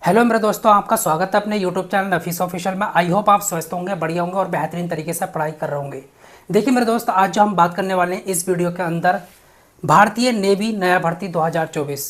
Hello मेरे दोस्तों, आपका स्वागत है अपने यूट्यूब चैनल नफीस ऑफिशियल में। आई होप आप स्वस्थ होंगे, बढ़िया होंगे और बेहतरीन तरीके से पढ़ाई कर रहे होंगे। देखिए मेरे दोस्त, आज जो हम बात करने वाले हैं इस वीडियो के अंदर, भारतीय नेवी नया भर्ती 2024।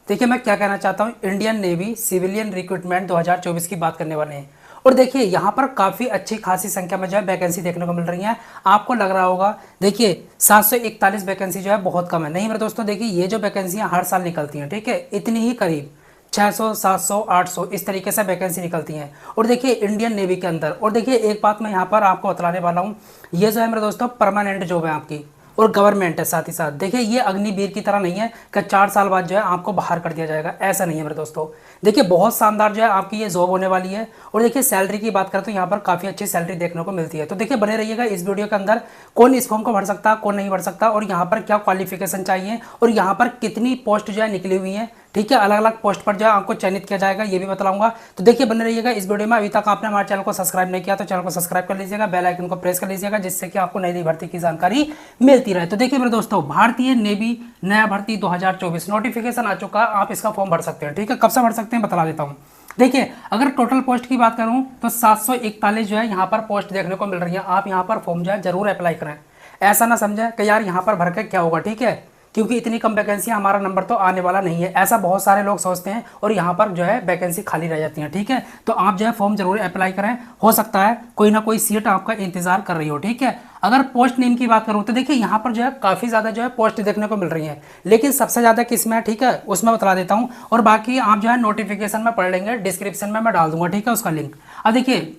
देखिए मैं क्या कहना चाहता हूँ, इंडियन नेवी सिविलियन रिक्रूटमेंट 2024 की बात करने वाले हैं। और देखिए यहाँ पर काफ़ी अच्छी खासी संख्या में जो है वैकेंसी देखने को मिल रही है। आपको लग रहा होगा देखिए 741 वैकेंसी जो है बहुत कम है। नहीं मेरे दोस्तों, देखिए ये जो वैकेंसियाँ हर साल निकलती हैं, ठीक है, इतनी ही करीब 600, 700, 800 इस तरीके से वैकेंसी निकलती हैं। और देखिए इंडियन नेवी के अंदर, और देखिए एक बात मैं यहाँ पर आपको बतलाने वाला हूँ, ये जो है मेरे दोस्तों परमानेंट जॉब है आपकी और गवर्नमेंट है साथ ही साथ। देखिए ये अग्निवीर की तरह नहीं है कि 4 साल बाद जो है आपको बाहर कर दिया जाएगा, ऐसा नहीं है मेरे दोस्तों। देखिए बहुत शानदार जो है आपकी ये जॉब होने वाली है। और देखिए सैलरी की बात करें तो यहाँ पर काफ़ी अच्छी सैलरी देखने को मिलती है। तो देखिए बने रहिएगा इस वीडियो के अंदर, कौन इस फॉर्म को भर सकता है, कौन नहीं भर सकता, और यहाँ पर क्या क्वालिफिकेशन चाहिए, और यहाँ पर कितनी पोस्ट जो है निकली हुई है, ठीक है, अलग अलग पोस्ट पर जो है आपको चयनित किया जाएगा, ये भी बताऊंगा। तो देखिए बने रहिएगा इस वीडियो में। अभी तक आपने हमारे चैनल को सब्सक्राइब नहीं किया तो चैनल को सब्सक्राइब कर लीजिएगा, बेल आइकन को प्रेस कर लीजिएगा, जिससे कि आपको नई नई भर्ती की जानकारी मिलती रहे। तो देखिए मेरे दोस्तों, भारतीय नेवी नया भर्ती 2024 नोटिफिकेशन आ चुका है। आप इसका फॉर्म भर सकते हैं, ठीक है। कब से भर सकते हैं बता देता हूँ। देखिए अगर टोटल पोस्ट की बात करूं तो 741 जो है यहाँ पर पोस्ट देखने को मिल रही है। आप यहाँ पर फॉर्म जो है जरूर अप्लाई करें। ऐसा ना समझें कि यार यहाँ पर भर के क्या होगा, ठीक है, क्योंकि इतनी कम वैकेंसी हमारा नंबर तो आने वाला नहीं है, ऐसा बहुत सारे लोग सोचते हैं और यहाँ पर जो है वैकेंसी खाली रह जाती है, ठीक है। तो आप जो है फॉर्म जरूर अप्लाई करें, हो सकता है कोई ना कोई सीट आपका इंतजार कर रही हो, ठीक है। अगर पोस्ट नेम की बात करूँ तो देखिए यहाँ पर जो है काफ़ी ज़्यादा जो है पोस्ट देखने को मिल रही है, लेकिन सबसे ज़्यादा किस में है, ठीक है, उसमें बता देता हूँ। और बाकी आप जो है नोटिफिकेशन में पढ़ लेंगे, डिस्क्रिप्शन में मैं डाल दूंगा, ठीक है, उसका लिंक। अब देखिए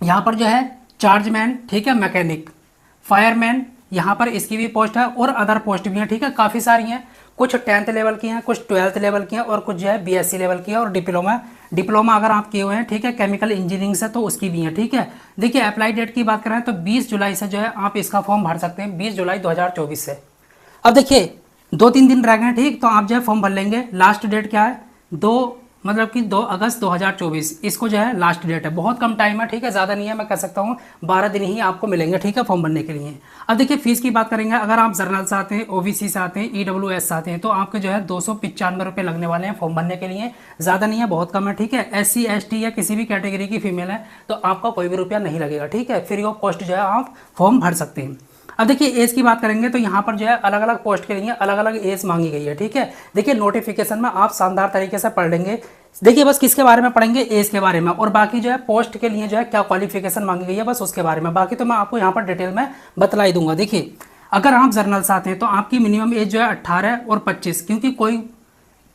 यहाँ पर जो है चार्जमैन, ठीक है, मैकेनिक, फायरमैन, यहाँ पर इसकी भी पोस्ट है, और अदर पोस्ट भी हैं, ठीक है, काफ़ी सारी हैं। कुछ 10th लेवल की हैं, कुछ 12th लेवल की हैं, और कुछ जो है BSc लेवल की है, और डिप्लोमा डिप्लोमा अगर आप किए हुए हैं, ठीक है, केमिकल इंजीनियरिंग से, तो उसकी भी है, ठीक है। देखिए अप्लाई डेट की बात करें तो 20 जुलाई से जो है आप इसका फॉर्म भर सकते हैं, 20 जुलाई 2024 से। अब देखिए 2-3 दिन रह गए, ठीक, तो आप जो है फॉर्म भर लेंगे। लास्ट डेट क्या है, 2 अगस्त 2024 इसको जो है लास्ट डेट है। बहुत कम टाइम है, ठीक है, ज़्यादा नहीं है, मैं कह सकता हूँ 12 दिन ही आपको मिलेंगे, ठीक है, फॉर्म भरने के लिए। अब देखिए फीस की बात करेंगे, अगर आप जर्नल से आते हैं, OBC से आते हैं, EWS से आते हैं, तो आपके जो है 295 रुपये लगने वाले हैं फॉर्म भरने के लिए। ज़्यादा नहीं है, बहुत कम है, ठीक है। SC ST या किसी भी कैटेगरी की फीमेल है तो आपका कोई भी रुपया नहीं लगेगा, ठीक है, फ्री ऑफ कॉस्ट जो है आप फॉर्म भर सकते हैं। अब देखिए एज की बात करेंगे तो यहाँ पर जो है अलग अलग पोस्ट के लिए अलग अलग एज मांगी गई है, ठीक है। देखिए नोटिफिकेशन में आप शानदार तरीके से पढ़ लेंगे। देखिए बस किसके बारे में पढ़ेंगे, एज के बारे में, और बाकी जो है पोस्ट के लिए जो है क्या क्वालिफिकेशन मांगी गई है बस उसके बारे में। बाकी तो मैं आपको यहाँ पर डिटेल में बतला ही दूंगा। देखिए अगर आप जर्नल से आते हैं तो आपकी मिनिमम एज जो है 18 और 25, क्योंकि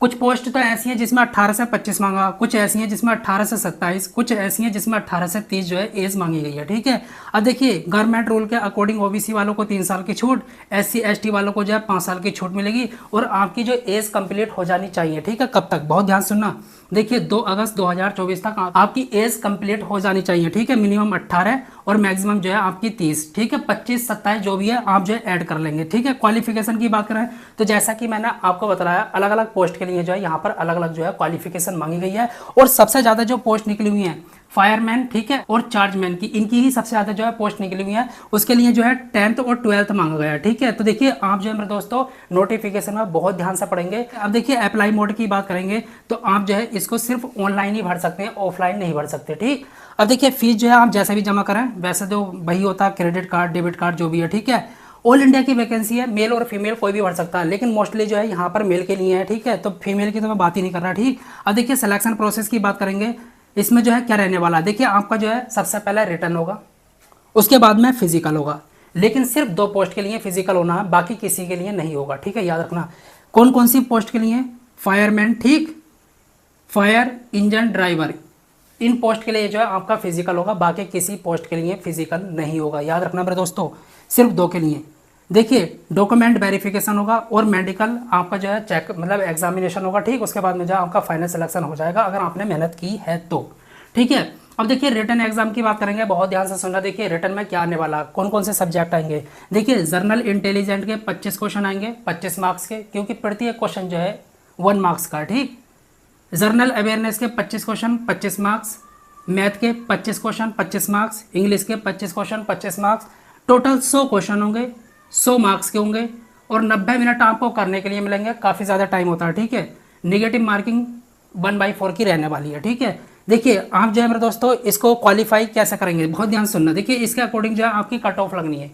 कुछ पोस्ट तो ऐसी हैं जिसमें 18 से 25 मांगा, कुछ ऐसी हैं जिसमें 18 से 27, कुछ ऐसी हैं जिसमें 18 से 30 जो है एज मांगी गई है, ठीक है। अब देखिए गवर्नमेंट रूल के अकॉर्डिंग OBC वालों को 3 साल की छूट, SC ST वालों को जो है 5 साल की छूट मिलेगी, और आपकी जो एज कंप्लीट हो जानी चाहिए, ठीक है। कब तक, बहुत ध्यान सुनना, देखिए 2 अगस्त 2024 तक आपकी एज कंप्लीट हो जानी चाहिए, ठीक है। मिनिमम 18 और मैक्सिमम जो है आपकी 30, ठीक है। 25 27 जो भी है आप जो है ऐड कर लेंगे, ठीक है। क्वालिफिकेशन की बात करें तो जैसा कि मैंने आपको बताया, अलग अलग पोस्ट के लिए जो है यहाँ पर अलग अलग जो है क्वालिफिकेशन मांगी गई है। और सबसे ज़्यादा जो पोस्ट निकली हुई है फायरमैन, ठीक है, और चार्जमैन की, इनकी ही सबसे ज़्यादा जो है पोस्ट निकली हुई है। उसके लिए जो है 10th और 12th मांगा गया है, ठीक है। तो देखिए आप जो है मेरे दोस्तों नोटिफिकेशन में बहुत ध्यान से पढ़ेंगे। अब देखिए अप्लाई मोड की बात करेंगे तो आप जो है इसको सिर्फ ऑनलाइन ही भर सकते हैं, ऑफलाइन नहीं भर सकते, ठीक। अब देखिए फीस जो है आप जैसे भी जमा करें वैसे तो वही होता है, क्रेडिट कार्ड, डेबिट कार्ड जो भी है, ठीक है। ऑल इंडिया की वैकेंसी है, मेल और फीमेल कोई भी भर सकता है, लेकिन मोस्टली जो है यहाँ पर मेल के लिए है, ठीक है। तो फीमेल की तो मैं बात ही नहीं कर रहा, ठीक। अब देखिए सिलेक्शन प्रोसेस की बात करेंगे, इसमें जो है क्या रहने वाला है। देखिए आपका जो है सबसे पहले रिटर्न होगा, उसके बाद में फिजिकल होगा, लेकिन सिर्फ 2 पोस्ट के लिए फिजिकल होना है, बाकी किसी के लिए नहीं होगा, ठीक है, याद रखना। कौन कौन सी पोस्ट के लिए, फायरमैन, ठीक, फायर इंजन ड्राइवर, इन पोस्ट के लिए जो है आपका फिजिकल होगा, बाकी किसी पोस्ट के लिए फिजिकल नहीं होगा, याद रखना मेरे दोस्तों, सिर्फ 2 के लिए। देखिए डॉक्यूमेंट वेरिफिकेशन होगा और मेडिकल आपका जो है चेक मतलब एग्जामिनेशन होगा, ठीक। उसके बाद में जो है आपका फाइनल सिलेक्शन हो जाएगा अगर आपने मेहनत की है तो, ठीक है। अब देखिए रिटन एग्जाम की बात करेंगे, बहुत ध्यान से सुनना। देखिए रिटन में क्या आने वाला, कौन कौन से सब्जेक्ट आएंगे। देखिए जर्नल इंटेलिजेंट के 25 क्वेश्चन आएंगे, 25 मार्क्स के, क्योंकि प्रत्येक क्वेश्चन जो है 1 मार्क्स का, ठीक। जर्नल अवेयरनेस के 25 क्वेश्चन 25 मार्क्स, मैथ के 25 क्वेश्चन 25 मार्क्स, इंग्लिश के 25 क्वेश्चन 25 मार्क्स, टोटल 100 क्वेश्चन होंगे, 100 मार्क्स के होंगे, और 90 मिनट आपको करने के लिए मिलेंगे, काफ़ी ज़्यादा टाइम होता है, ठीक है। निगेटिव मार्किंग 1/4 की रहने वाली है। ठीक है, देखिए आप जो है मेरे दोस्तों इसको क्वालिफाई कैसे करेंगे, बहुत ध्यान सुनना। देखिए इसके अकॉर्डिंग जो है आपकी कट ऑफ लगनी है।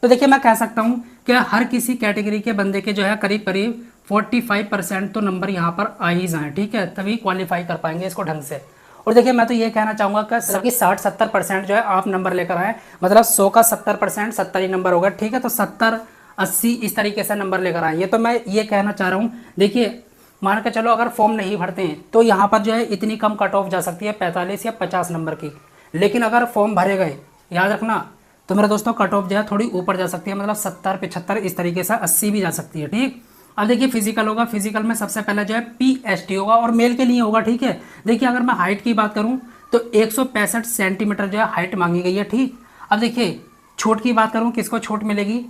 तो देखिए मैं कह सकता हूँ कि हर किसी कैटेगरी के बंदे के जो है करीब करीब 45% तो नंबर यहाँ पर आ ही जाए। ठीक है, तभी क्वालिफाई कर पाएंगे इसको ढंग से। और देखिए मैं तो ये कहना चाहूँगा कि 60-70% जो है आप नंबर लेकर आए, मतलब 100 का 70% 70 ही नंबर होगा। ठीक है, तो 70-80 इस तरीके से नंबर लेकर आए, ये तो मैं ये कहना चाह रहा हूँ। देखिए मान के चलो अगर फॉर्म नहीं भरते हैं तो यहाँ पर जो है इतनी कम कट ऑफ जा सकती है 45 या 50 नंबर की। लेकिन अगर फॉर्म भरे गए, याद रखना, तो मेरे दोस्तों कट ऑफ जो है थोड़ी ऊपर जा सकती है, मतलब 70-75 इस तरीके से 80 भी जा सकती है। ठीक, अब देखिए फिजिकल होगा, फिजिकल में सबसे पहले जो है PST होगा और मेल के लिए होगा। ठीक है, देखिए अगर मैं हाइट की बात करूँ तो 165 सेंटीमीटर जो है हाइट मांगी गई है। ठीक, अब देखिए छूट की बात करूँ, किसको छूट मिलेगी,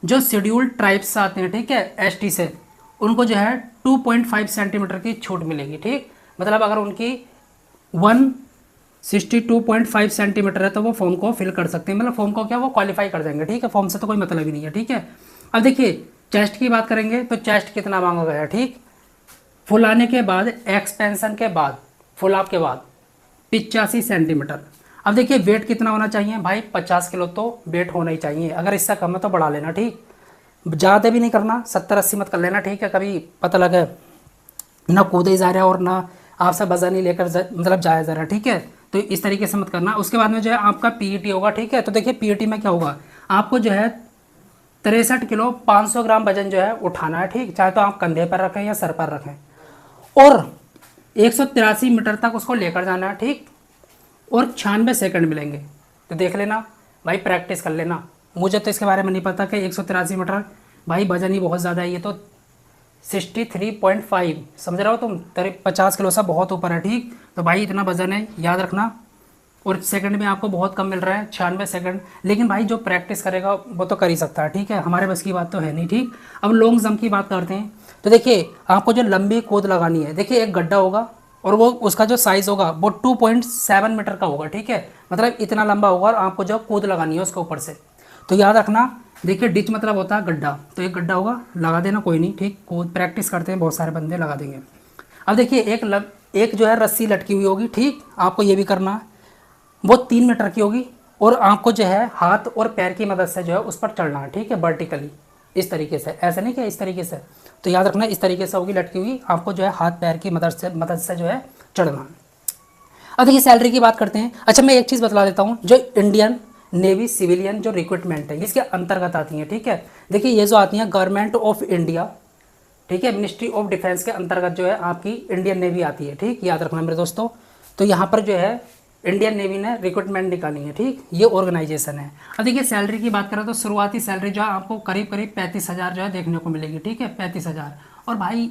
जो शेड्यूल्ड ट्राइब्स आते हैं, ठीक है, ST से, उनको जो है 2.5 सेंटीमीटर की छूट मिलेगी। ठीक, मतलब अगर उनकी 162.5 सेंटीमीटर है तो वो फॉर्म को फिल कर सकते हैं, मतलब फॉर्म को क्या वो क्वालिफाई कर देंगे। ठीक है, फॉर्म से तो कोई मतलब ही नहीं है। ठीक है, अब देखिए चेस्ट की बात करेंगे तो चेस्ट कितना मांगा गया है। ठीक, फुल आने के बाद, एक्सपेंशन के बाद, फुल अप के बाद 85 सेंटीमीटर। अब देखिए वेट कितना होना चाहिए भाई, 50 किलो तो वेट होना ही चाहिए, अगर इससे कम है तो बढ़ा लेना। ठीक, ज़्यादा भी नहीं करना, 70-80 मत कर लेना। ठीक है, कभी पता लगे ना कूदे जा रहा है और ना आपसे वजन नहीं लेकर मतलब जाया जा रहा है। ठीक है, तो इस तरीके से मत करना। उसके बाद में जो है आपका PET होगा। ठीक है, तो देखिए PET में क्या होगा, आपको जो है 63 किलो 500 ग्राम वजन जो है उठाना है। ठीक, चाहे तो आप कंधे पर रखें या सर पर रखें, और 183 मीटर तक उसको लेकर जाना है। ठीक, और 96 सेकंड मिलेंगे। तो देख लेना भाई, प्रैक्टिस कर लेना। मुझे तो इसके बारे में नहीं पता कि 183 मीटर, भाई वजन ही बहुत ज़्यादा है, ये तो 63.5 समझ रहे हो तुम, 50 किलो से बहुत ऊपर है। ठीक, तो भाई इतना वजन है, याद रखना। और सेकंड में आपको बहुत कम मिल रहा है, 96 सेकंड। लेकिन भाई जो प्रैक्टिस करेगा वो तो कर ही सकता है। ठीक है, हमारे बस की बात तो है नहीं। ठीक, अब लॉन्ग जंप की बात करते हैं। तो देखिए आपको जो लंबी कूद लगानी है, देखिए एक गड्ढा होगा और वो उसका जो साइज़ होगा वो 2.7 मीटर का होगा। ठीक है, मतलब इतना लंबा होगा और आपको जो कूद लगानी है उसके ऊपर से। तो याद रखना, देखिए डिच मतलब होता है गड्ढा, तो एक गड्ढा होगा, लगा देना, कोई नहीं। ठीक, कूद प्रैक्टिस करते हैं, बहुत सारे बंदे लगा देंगे। अब देखिए एक जो है रस्सी लटकी हुई होगी। ठीक, आपको ये भी करना है, वो 3 मीटर की होगी और आपको जो है हाथ और पैर की मदद से जो है उस पर चढ़ना है। ठीक है, वर्टिकली इस तरीके से, ऐसे नहीं कि इस तरीके से। तो याद रखना इस तरीके से होगी लटकी हुई, आपको जो है हाथ पैर की मदद से जो है चढ़ना। अब देखिए सैलरी की बात करते हैं। अच्छा मैं एक चीज़ बता देता हूँ, जो इंडियन नेवी सिविलियन जो रिक्रूटमेंट है इसके अंतर्गत आती हैं। ठीक है, देखिए ये जो आती हैं गवर्नमेंट ऑफ इंडिया, ठीक है, मिनिस्ट्री ऑफ डिफेंस के अंतर्गत जो है आपकी इंडियन नेवी आती है। ठीक, याद रखना मेरे दोस्तों। तो यहाँ पर जो है इंडियन नेवी ने रिक्रूटमेंट निकाली है। ठीक, ये ऑर्गेनाइजेशन है। अब देखिए सैलरी की बात करें तो शुरुआती सैलरी जो है आपको करीब करीब 35,000 जो है देखने को मिलेगी। ठीक है, 35,000, और भाई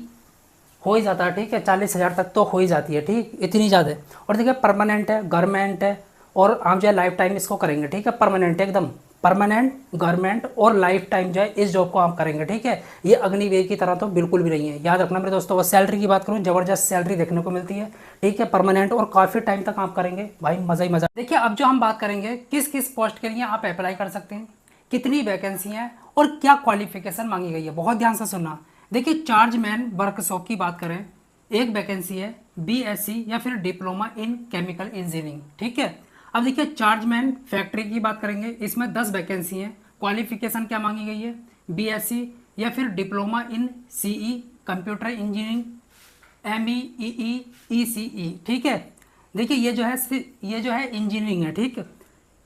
हो ही जाता है। ठीक है, 40,000 तक तो हो ही जाती है। ठीक, इतनी ज़्यादा। और देखिए परमानेंट है, गवर्नमेंट है, और आप जो है लाइफ टाइम इसको करेंगे। ठीक है, परमानेंट एकदम परमानेंट गवर्नमेंट और लाइफ टाइम जो है इस जॉब को आप करेंगे। ठीक है, ये अग्निवीर की तरह तो बिल्कुल भी नहीं है, याद रखना मेरे दोस्तों। और सैलरी की बात करूँ, ज़बरदस्त सैलरी देखने को मिलती है। ठीक है, परमानेंट और काफ़ी टाइम तक आप करेंगे, भाई मज़ा ही मज़ा। देखिए अब जो हम बात करेंगे किस किस पोस्ट के लिए आप अप्लाई कर सकते हैं, कितनी वैकेंसी हैं और क्या क्वालिफिकेशन मांगी गई है, बहुत ध्यान से सुनना। देखिए चार्जमैन वर्कशॉप की बात करें, एक वैकेंसी है BSc या फिर डिप्लोमा इन केमिकल इंजीनियरिंग। ठीक है, अब देखिए चार्जमैन फैक्ट्री की बात करेंगे, इसमें 10 वैकेंसी हैं। क्वालिफिकेशन क्या मांगी गई है, BSc या फिर diploma in CE computer engineering, MEEE ECE। ठीक है, देखिए ये जो है इंजीनियरिंग है। ठीक,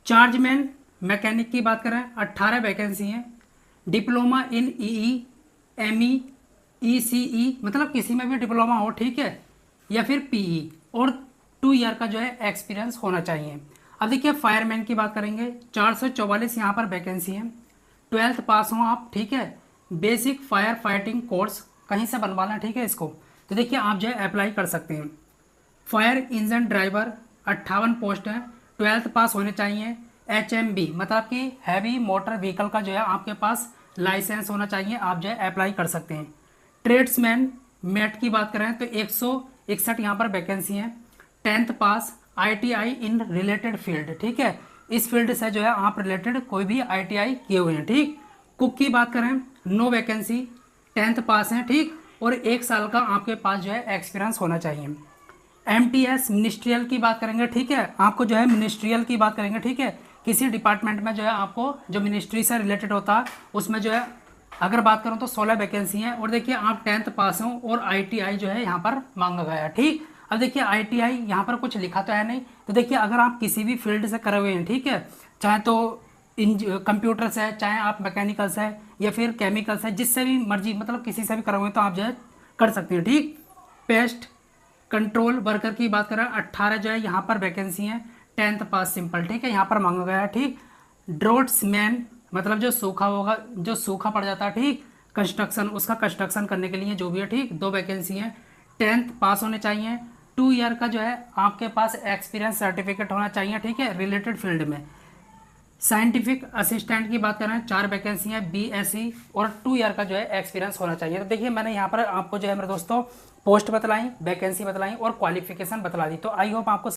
चार्जमैन मैकेनिक की बात करें 18 वैकेंसी हैं। Diploma in EE ME ECE मतलब किसी में भी डिप्लोमा हो, ठीक है, या फिर PE, और 2 ईयर का जो है एक्सपीरियंस होना चाहिए। अब देखिए फायरमैन की बात करेंगे, 444 यहाँ पर वैकेंसी है। 12th पास हो आप। ठीक है, बेसिक फायर फाइटिंग कोर्स कहीं से बनवाना। ठीक है, इसको तो देखिए आप जो है अप्लाई कर सकते हैं। फायर इंजन ड्राइवर 58 पोस्ट है, 12th पास होने चाहिए। HMB मतलब कि हैवी मोटर व्हीकल का जो है आपके पास लाइसेंस होना चाहिए, आप जो है अप्लाई कर सकते हैं। ट्रेड्समैन मेट की बात करें तो 161 यहाँ पर वैकेंसी है। 10th pass, ITI in related field. ठीक है, इस फील्ड से जो है आप रिलेटेड कोई भी ITI किए हुए हैं। ठीक, कुक की बात करें, नो वैकेंसी, 10th पास है। ठीक, और 1 साल का आपके पास जो है एक्सपीरियंस होना चाहिए। MTS मिनिस्ट्रियल की बात करेंगे, ठीक है, आपको जो है मिनिस्ट्रियल की बात करेंगे, ठीक है, किसी डिपार्टमेंट में जो है आपको जो मिनिस्ट्री से रिलेटेड होता है उसमें जो है अगर बात करूं तो 16 वैकेंसी हैं। और देखिए आप 10th पास हो और ITI जो है यहाँ पर मांगा गया है, ठीक। अब देखिए ITI यहाँ पर कुछ लिखा तो है नहीं, तो देखिए अगर आप किसी भी फील्ड से करे हुए हैं, ठीक है, चाहे तो कंप्यूटर्स है, चाहे आप मैकेनिकल्स है या फिर केमिकल्स है, जिससे भी मर्जी मतलब किसी से भी करे हुए हैं तो आप जो है कर सकते हैं, ठीक। पेस्ट कंट्रोल वर्कर की बात करें 18 जो है यहाँ पर वैकेंसी है, 10th पास सिंपल, ठीक है, यहाँ पर मांगा गया है, ठीक। ड्रोट्समैन मतलब जो सूखा होगा, जो सूखा पड़ जाता है, ठीक, कंस्ट्रक्शन, उसका कंस्ट्रक्शन करने के लिए जो भी है, ठीक, 2 वैकेंसी है, 10th पास होने चाहिए, 2 ईयर का जो है आपके पास एक्सपीरियंस सर्टिफिकेट होना चाहिए, ठीक है, रिलेटेड फील्ड में। साइंटिफिक असिस्टेंट की बात करें 4 वैकेंसी है, BSc और 2 ईयर का जो है एक्सपीरियंस होना चाहिए। तो देखिए मैंने यहाँ पर आपको जो है मेरे दोस्तों पोस्ट बतलाई, वैकेंसी बतलाई और क्वालिफिकेशन बतला दी। तो आई होप आपको